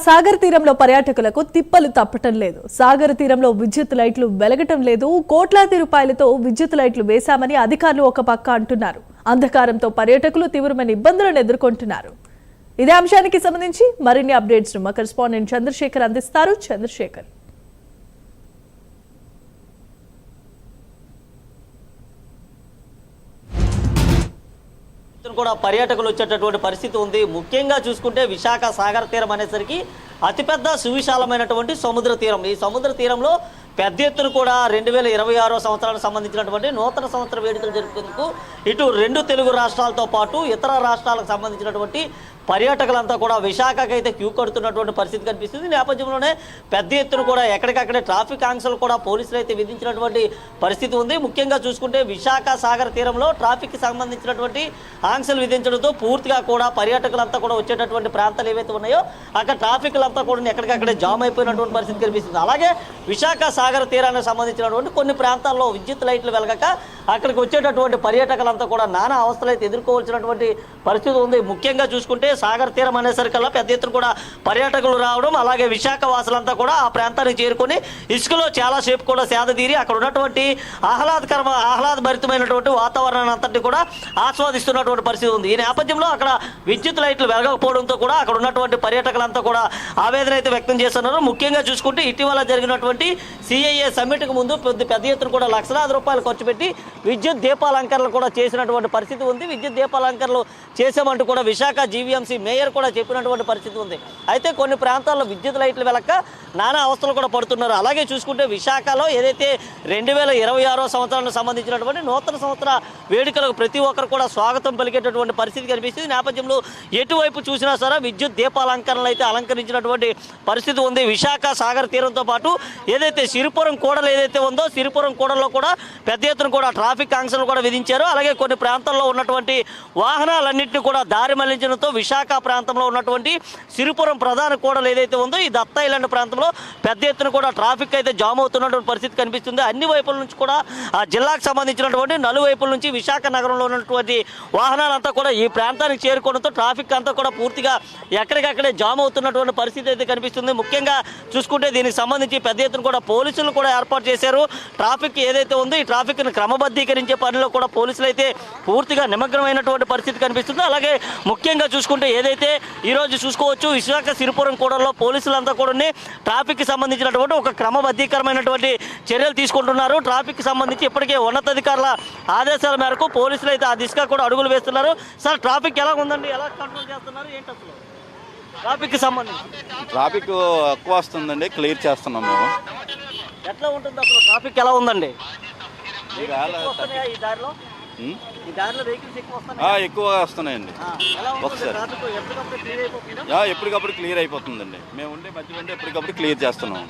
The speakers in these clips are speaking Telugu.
సాగర్ తీరంలో పర్యాటకులకు తిప్పలు తప్పటం లేదు. సాగర్ తీరంలో విద్యుత్ లైట్లు వెలగటం లేదు. కోట్లాది రూపాయలతో విద్యుత్ లైట్లు వేశామని అధికారులు ఒక పక్క అంటున్నారు. అంధకారంతో పర్యాటకులు తీవ్రమైన ఇబ్బందులను ఎదుర్కొంటున్నారు. ఇదే అంశానికి సంబంధించి మరిన్ని అప్డేట్స్ మా కరెస్పాండెంట్ చంద్రశేఖర్ అందిస్తారు. చంద్రశేఖర్, కూడా పర్యాటకులు వచ్చేటటువంటి పరిస్థితి ఉంది. ముఖ్యంగా చూసుకుంటే విశాఖ సాగర్ తీరం అనేసరికి అతిపెద్ద సువిశాలమైనటువంటి సముద్ర తీరం. ఈ సముద్ర తీరంలో పెద్ద ఎత్తున కూడా 2026వ సంవత్సరానికి సంబంధించినటువంటి నూతన సంవత్సర వేడుకలు జరుపుకునేందుకు ఇటు రెండు తెలుగు రాష్ట్రాలతో పాటు ఇతర రాష్ట్రాలకు సంబంధించినటువంటి పర్యాటకులంతా కూడా విశాఖకి అయితే క్యూ కడుతున్నటువంటి పరిస్థితి కనిపిస్తుంది. నేపథ్యంలోనే పెద్ద ఎత్తున కూడా ఎక్కడికక్కడే ట్రాఫిక్ ఆంక్షలు కూడా పోలీసులు అయితే విధించినటువంటి పరిస్థితి ఉంది. ముఖ్యంగా చూసుకుంటే విశాఖ సాగర్ తీరంలో ట్రాఫిక్కి సంబంధించినటువంటి ఆంక్షలు విధించడంతో పూర్తిగా కూడా పర్యాటకులంతా కూడా వచ్చేటటువంటి ప్రాంతాలు ఏవైతే ఉన్నాయో అక్కడ ట్రాఫిక్లంతా కూడా ఎక్కడికక్కడే జామ్ అయిపోయినటువంటి పరిస్థితి కనిపిస్తుంది. అలాగే విశాఖ సాగర్ తీరానికి సంబంధించినటువంటి కొన్ని ప్రాంతాల్లో విద్యుత్ లైట్లు వెలగక అక్కడికి వచ్చేటటువంటి పర్యాటకులంతా కూడా నానా అవస్థలు అయితే ఎదుర్కోవాల్సినటువంటి పరిస్థితి ఉంది. ముఖ్యంగా చూసుకుంటే సాగర్ తీరం అనేసరికల్లా పెద్ద ఎత్తున కూడా పర్యాటకులు రావడం, అలాగే విశాఖ వాసులంతా కూడా ఆ ప్రాంతానికి చేరుకొని ఇసుకలో చాలాసేపు కూడా సేదతీరి అక్కడ ఉన్నటువంటి ఆహ్లాదభరితమైనటువంటి వాతావరణాన్ని అంతటి కూడా ఆస్వాదిస్తున్నటువంటి పరిస్థితి ఉంది. ఈ నేపథ్యంలో అక్కడ విద్యుత్ లైట్లు వెలగకపోవడంతో కూడా అక్కడ ఉన్నటువంటి పర్యాటకులంతా కూడా ఆవేదన అయితే వ్యక్తం చేస్తున్నారు. ముఖ్యంగా చూసుకుంటే ఇటీవల జరిగినటువంటి సిఐఏ సమ్మిట్కు ముందు పెద్ద ఎత్తున కూడా లక్షలాది రూపాయలు ఖర్చు పెట్టి విద్యుత్ దీపాలంకరణలు కూడా చేసినటువంటి పరిస్థితి ఉంది. విద్యుత్ దీపాలంకరణలు చేసామంటూ కూడా విశాఖ జీవీఎంసీ మేయర్ కూడా చెప్పినటువంటి పరిస్థితి ఉంది. అయితే కొన్ని ప్రాంతాల్లో విద్యుత్ లైట్లు వెలక్క నానా అవస్థలు కూడా పడుతున్నారు. అలాగే చూసుకుంటే విశాఖలో ఏదైతే 2026వ సంవత్సరానికి సంబంధించినటువంటి నూతన సంవత్సర వేడుకలకు ప్రతి ఒక్కరు కూడా స్వాగతం పలికేటటువంటి పరిస్థితి కనిపిస్తుంది. నేపథ్యంలో ఎటువైపు చూసినా సరే విద్యుత్ దీపాలంకరణలు అయితే అలంకరించినటువంటి పరిస్థితి ఉంది. విశాఖ సాగర్ తీరంతో పాటు ఏదైతే సిరిపురం కూడలు ఏదైతే ఉందో సిరిపురం కూడల్లో కూడా పెద్ద ఎత్తున కూడా ట్రాఫిక్ ఆంక్షలు కూడా విధించారు. అలాగే కొన్ని ప్రాంతాల్లో ఉన్నటువంటి వాహనాలన్నింటినీ కూడా దారి మళ్లించడంతో విశాఖ ప్రాంతంలో ఉన్నటువంటి సిరిపురం ప్రధాన కూడలు ఏదైతే ఉందో ఈ దత్తా ఐలాండ్ ప్రాంతంలో పెద్ద ఎత్తున కూడా ట్రాఫిక్ అయితే జామ్ అవుతున్నటువంటి పరిస్థితి కనిపిస్తుంది. అన్ని వైపుల నుంచి కూడా ఆ జిల్లాకు సంబంధించినటువంటి నలువైపుల నుంచి విశాఖ నగరంలో ఉన్నటువంటి వాహనాలంతా కూడా ఈ ప్రాంతానికి చేరుకోవడంతో ట్రాఫిక్ అంతా కూడా పూర్తిగా ఎక్కడికక్కడే జామ్ అవుతున్నటువంటి పరిస్థితి అయితే కనిపిస్తుంది. ముఖ్యంగా చూసుకుంటే దీనికి సంబంధించి పెద్ద ఎత్తున కూడా పోలీసులు కూడా ఏర్పాటు చేశారు. ట్రాఫిక్ ఏదైతే ఉందో ఈ ట్రాఫిక్ను క్రమబద్ధీకరించే పనిలో కూడా పోలీసులు అయితే పూర్తిగా నిమగ్నమైనటువంటి పరిస్థితి కనిపిస్తుంది. అలాగే ముఖ్యంగా చూసుకుంటే ఏదైతే ఈరోజు చూసుకోవచ్చు విశాఖ సిరిపురం కూడల్లో పోలీసులంతా కూడా ట్రాఫిక్కి సంబంధించినటువంటి ఒక క్రమబద్ధీకరమైనటువంటి చర్యలు తీసుకుంటున్నారు. ట్రాఫిక్కి సంబంధించి ఇప్పటికే ఉన్నతాధికారుల ఆదేశాల మేరకు పోలీసులు అయితే ఆ దిశగా కూడా అడుగులు వేస్తున్నారు. సార్, ట్రాఫిక్ ఎలా ఉందండి? ఎలా కంట్రోల్ చేస్తున్నారు? ఏంటి అసలు ట్రాఫిక్కి సంబంధించి? ట్రాఫిక్ ఎక్కువ వస్తుందండి, క్లియర్ చేస్తున్నాం మేము. ఎట్లా ఉంటుంది అసలు ట్రాఫిక్ ఎలా ఉందండి? ఎక్కువగా వస్తున్నాయండి. ఒకసారి ఎప్పటికప్పుడు క్లియర్ అయిపోతుందండి. మేము ఉండే మధ్య ఉంటే ఎప్పటికప్పుడు క్లియర్ చేస్తున్నాం.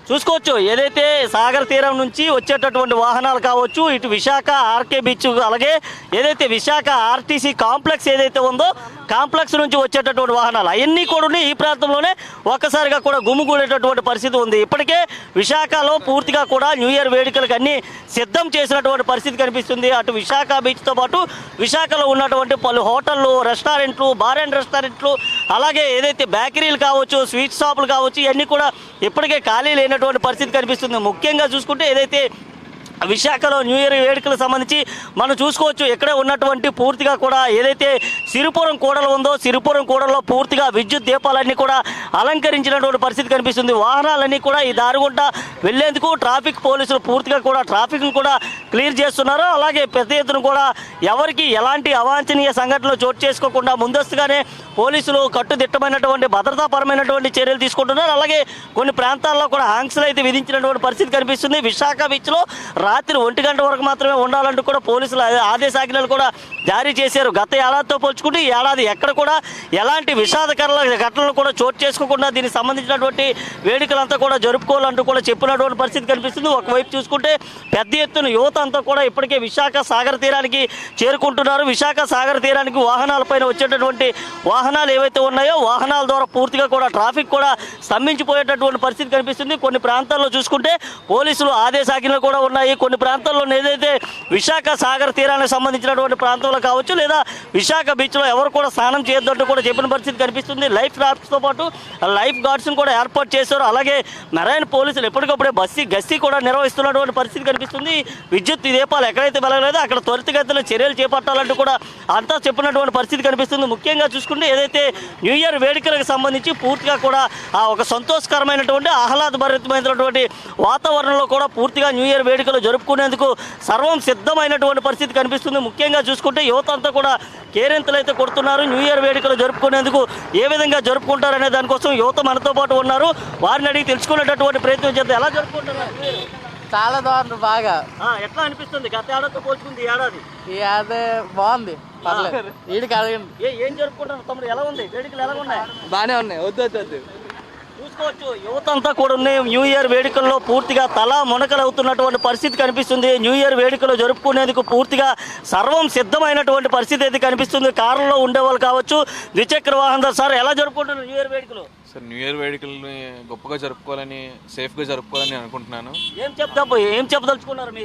చూసుకోవచ్చు ఏదైతే సాగర్ తీరం నుంచి వచ్చేటటువంటి వాహనాలు కావచ్చు, ఇటు విశాఖ ఆర్కే బీచ్, అలాగే ఏదైతే విశాఖ ఆర్టీసీ కాంప్లెక్స్ ఏదైతే ఉందో కాంప్లెక్స్ నుంచి వచ్చేటటువంటి వాహనాలు అవన్నీ కూడా ఈ ప్రాంతంలోనే ఒక్కసారిగా కూడా గుమిగూడేటటువంటి పరిస్థితి ఉంది. ఇప్పటికే విశాఖలో పూర్తిగా కూడా న్యూ ఇయర్ వేడుకలకు అన్నీ సిద్ధం చేసినటువంటి పరిస్థితి కనిపిస్తుంది. అటు విశాఖ బీచ్తో పాటు విశాఖలో ఉన్నటువంటి పలు హోటళ్ళు, రెస్టారెంట్లు, బార్ అండ్ రెస్టారెంట్లు, అలాగే ఏదైతే బేకరీలు కావచ్చు, స్వీట్ షాపులు కావచ్చు, ఇవన్నీ కూడా ఇప్పటికే ఖాళీ లేనటువంటి పరిస్థితి కనిపిస్తుంది. ముఖ్యంగా చూసుకుంటే ఏదైతే విశాఖలో న్యూ ఇయర్ వేడుకలకు సంబంధించి మనం చూసుకోవచ్చు ఇక్కడే ఉన్నటువంటి పూర్తిగా కూడా ఏదైతే సిరిపురం కూడలు ఉందో సిరిపురం కూడల్లో పూర్తిగా విద్యుత్ దీపాలన్నీ కూడా అలంకరించినటువంటి పరిస్థితి కనిపిస్తుంది. వాహనాలన్నీ కూడా ఈ దారిగుంట వెళ్లేందుకు ట్రాఫిక్ పోలీసులు పూర్తిగా కూడా ట్రాఫిక్ను కూడా క్లియర్ చేస్తున్నారు. అలాగే పెద్ద ఎత్తున కూడా ఎవరికి ఎలాంటి అవాంఛనీయ సంఘటనలు చోటు చేసుకోకుండా ముందస్తుగానే పోలీసులు కట్టుదిట్టమైనటువంటి భద్రతాపరమైనటువంటి చర్యలు తీసుకుంటున్నారు. అలాగే కొన్ని ప్రాంతాల్లో కూడా ఆంక్షలు అయితే విధించినటువంటి పరిస్థితి కనిపిస్తుంది. విశాఖ బీచ్లో రాత్రి 1 గంట వరకు మాత్రమే ఉండాలంటూ కూడా పోలీసులు ఆదేశాజ్ఞలు కూడా జారీ చేశారు. గత ఏడాదితో పోల్చుకుంటే ఈ ఏడాది ఎక్కడ కూడా ఎలాంటి విషాదకర ఘటనలు కూడా చోటు చేసుకోకుండా దీనికి సంబంధించినటువంటి వేడుకలంతా కూడా జరుపుకోవాలంటూ కూడా చెప్పినటువంటి పరిస్థితి కనిపిస్తుంది. ఒకవైపు చూసుకుంటే పెద్ద ఎత్తున యువత అంతా కూడా ఇప్పటికే విశాఖ సాగర్ తీరానికి చేరుకుంటున్నారు. విశాఖ సాగర్ తీరానికి వాహనాలపైన వచ్చేటటువంటి వాహనాలు ఏవైతే ఉన్నాయో వాహనాల ద్వారా పూర్తిగా కూడా ట్రాఫిక్ కూడా స్తంభించిపోయేటటువంటి పరిస్థితి కనిపిస్తుంది. కొన్ని ప్రాంతాల్లో చూసుకుంటే పోలీసులు ఆదేశాజ్ఞలు కూడా ఉన్నాయి. కొన్ని ప్రాంతాల్లో ఏదైతే విశాఖ సాగర్ తీరానికి సంబంధించినటువంటి ప్రాంతంలో కావచ్చు లేదా విశాఖ బీచ్లో ఎవరు కూడా స్నానం చేయొద్దంటూ కూడా చెప్పిన పరిస్థితి కనిపిస్తుంది. లైఫ్ రాఫ్ట్స్తో పాటు లైఫ్ గార్డ్స్ని కూడా ఏర్పాటు చేశారు. అలాగే మెరైన్ పోలీసులు ఎప్పటికప్పుడే గస్తీ కూడా నిర్వహిస్తున్నటువంటి పరిస్థితి కనిపిస్తుంది. విద్యుత్ దీపాలు ఎక్కడైతే వెలగలేదో అక్కడ త్వరితగతిన చర్యలు చేపట్టాలంటూ కూడా అంతా చెప్పినటువంటి పరిస్థితి కనిపిస్తుంది. ముఖ్యంగా చూసుకుంటే ఏదైతే న్యూ ఇయర్ వేడుకలకు సంబంధించి పూర్తిగా కూడా ఒక సంతోషకరమైనటువంటి ఆహ్లాదభరితమైనటువంటి వాతావరణంలో కూడా పూర్తిగా న్యూ ఇయర్ వేడుకలు జరుపుకునేందుకు సర్వం సిద్ధమైనటువంటి పరిస్థితి కనిపిస్తుంది. ముఖ్యంగా చూసుకుంటే యువత అంతా కూడా కేరింతలు అయితే కొడుతున్నారు. న్యూ ఇయర్ వేడుకలు జరుపుకునేందుకు ఏ విధంగా జరుపుకుంటారనే దానికోసం యువత మనతో పాటు ఉన్నారు. వారిని అడిగి తెలుసుకునేటటువంటి ప్రయత్నం చేస్తే ఎలా జరుపుకుంటున్నారు? చాలా దారుణం బాగా. ఎట్లా అనిపిస్తుంది గత ఏడాదితో పోల్చుకుంది ఈ ఏడాది? ఈ అదే బాగుంది, పర్లేదు. ఈడికి అడగండి. ఏం జరుపుకుంటారు తమ్ముడు? ఎలా ఉంది వేడుకలు? ఎలా ఉన్నాయి? బాగానే ఉన్నాయి. వద్దు చూసుకోవచ్చు యువత అంతా కూడా ఉన్నాయి. న్యూ ఇయర్ వేడుకల్లో పూర్తిగా తల మునకలు అవుతున్నటువంటి పరిస్థితి కనిపిస్తుంది. న్యూ ఇయర్ వేడుకలు జరుపుకునేందుకు పూర్తిగా సర్వం సిద్ధమైనటువంటి పరిస్థితి అయితే కనిపిస్తుంది. కారులో ఉండేవాళ్ళు కావచ్చు, ద్విచక్ర వాహనం. సార్ ఎలా జరుపుకుంటున్నారు న్యూ ఇయర్ వేడుకలు? సార్ న్యూ ఇయర్ వేడుకల్ని గొప్పగా జరుపుకోవాలని, సేఫ్గా జరుపుకోవాలని అనుకుంటున్నాను. ఏం చెప్పదలుచుకున్నారు? మీ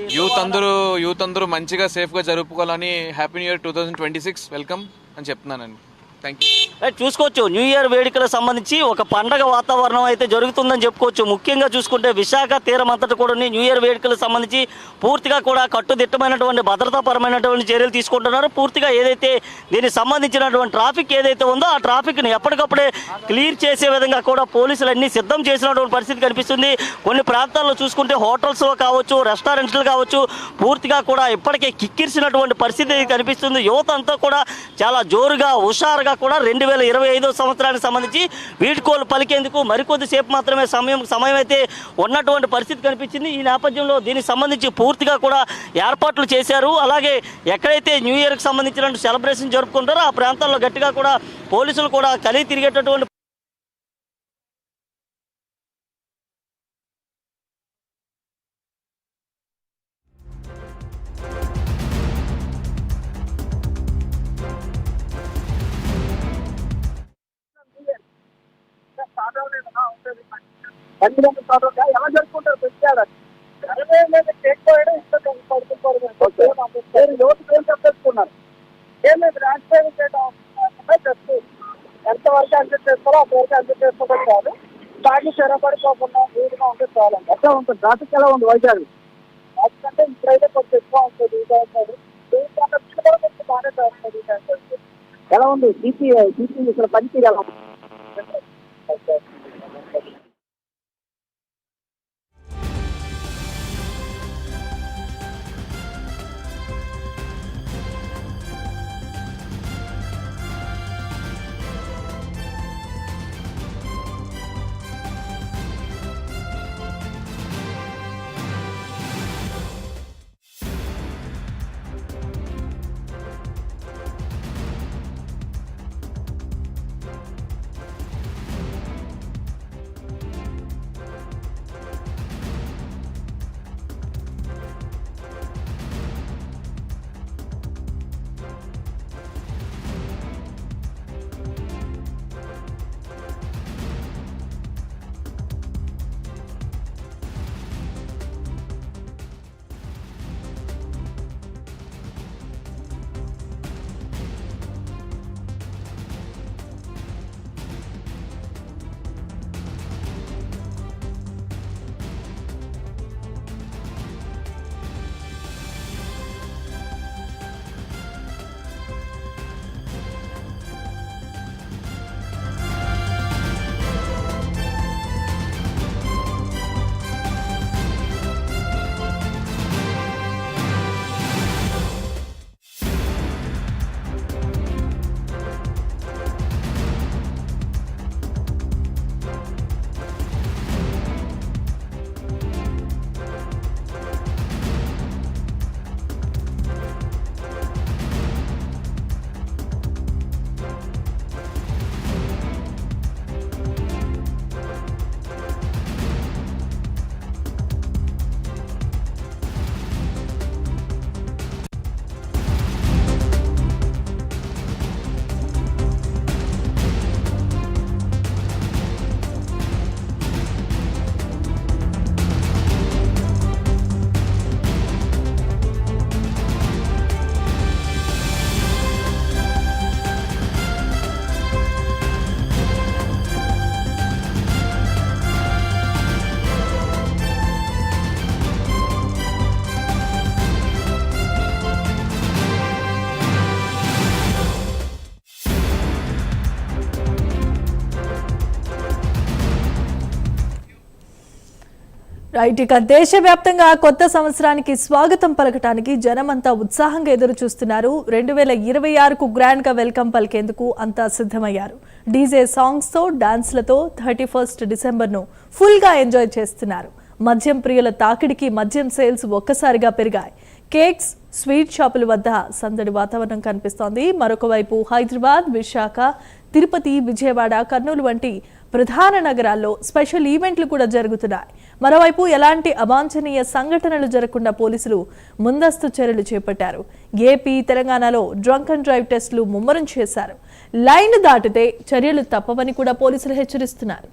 యూత్ అందరూ మంచిగా సేఫ్గా జరుపుకోవాలని హ్యాపీ న్యూ ఇయర్ 2026 వెల్కమ్ అని చెప్తున్నానండి. Thank you. చూసుకోవచ్చు న్యూ ఇయర్ వేడుకలకు సంబంధించి ఒక పండగ వాతావరణం అయితే జరుగుతుందని చెప్పుకోవచ్చు. ముఖ్యంగా చూసుకుంటే విశాఖ తీరం అంతటా కూడా న్యూ ఇయర్ వేడుకలకు సంబంధించి పూర్తిగా కూడా కట్టుదిట్టమైనటువంటి భద్రతాపరమైనటువంటి చర్యలు తీసుకుంటున్నారు. పూర్తిగా ఏదైతే దీనికి సంబంధించినటువంటి ట్రాఫిక్ ఏదైతే ఉందో ఆ ట్రాఫిక్ని ఎప్పటికప్పుడే క్లియర్ చేసే విధంగా కూడా పోలీసులు అన్ని సిద్ధం చేసినటువంటి పరిస్థితి కనిపిస్తుంది. కొన్ని ప్రాంతాల్లో చూసుకుంటే హోటల్స్ కావచ్చు, రెస్టారెంట్లు కావచ్చు, పూర్తిగా కూడా ఇప్పటికే కిక్కిరిసినటువంటి పరిస్థితి కనిపిస్తుంది. యువత అంతా కూడా చాలా జోరుగా హుషారుగా కూడా 2025 సంవత్సరానికి సంబంధించి వీడ్కోలు పలికేందుకు మరికొద్దిసేపు మాత్రమే సమయం అయితే ఉన్నటువంటి పరిస్థితి కనిపించింది. ఈ నేపథ్యంలో దీనికి సంబంధించి పూర్తిగా కూడా ఏర్పాట్లు చేశారు. అలాగే ఎక్కడైతే న్యూ ఇయర్కి సంబంధించిన సెలబ్రేషన్ జరుపుకుంటారో ఆ ప్రాంతాల్లో గట్టిగా కూడా పోలీసులు కూడా కలిగి తిరిగేటటువంటి ఎలా జరుపుకుంటారు? పెట్టారు యువతకు ఏం చెప్పేసుకున్నారు? ఏం లేదు, రాజకీయం చేయడం జస్ట్ ఎంతవరకు అడ్జస్ట్ చేసుకోవాలో అంతవరకు అడ్జస్ట్ చేసుకోవడం కాదు. తాగి చెరపడిపోకుండా వీలుగా ఉంటే చాలండి. ఎట్లా ఉంటుంది ట్రాఫిక్? ఎలా ఉంది వైజాగ్? ఎందుకంటే ఇప్పుడైతే కొంచెం ఎక్కువ ఉంటుంది. బాగానే చేస్తుంది. ఎలా ఉంది సిపి ఇక్కడ పనితీరు ఎలా ఉంది? రైట్, ఇక దేశవ్యాప్తంగా కొత్త సంవత్సరానికి స్వాగతం పలకటానికి జనమంతా ఉత్సాహంగా ఎదురు చూస్తున్నారు. 2026కు గ్రాండ్ గా వెల్కమ్ పలికేందుకు అంతా సిద్ధమయ్యారు. డీజే సాంగ్స్ తో డాన్స్లతో 31 డిసెంబర్ను ఫుల్ గా ఎంజాయ్ చేస్తున్నారు. మద్యం ప్రియుల తాకిడికి మద్యం సేల్స్ ఒక్కసారిగా పెరిగాయి. కేక్స్, స్వీట్ షాపుల వద్ద సందడి వాతావరణం కనిపిస్తోంది. మరొక వైపు హైదరాబాద్, విశాఖ, తిరుపతి, విజయవాడ, కర్నూలు వంటి ప్రధాన నగరాల్లో స్పెషల్ ఈవెంట్లు కూడా జరుగుతున్నాయి. మరోవైపు ఎలాంటి అవాంఛనీయ సంఘటనలు జరగకుండా పోలీసులు ముందస్తు చర్యలు చేపట్టారు. ఏపీ, తెలంగాణలో డ్రంక్ అండ్ డ్రైవ్ టెస్టులు ముమ్మరం చేశారు. లైన్ దాటితే చర్యలు తప్పవని కూడా పోలీసులు హెచ్చరిస్తున్నారు.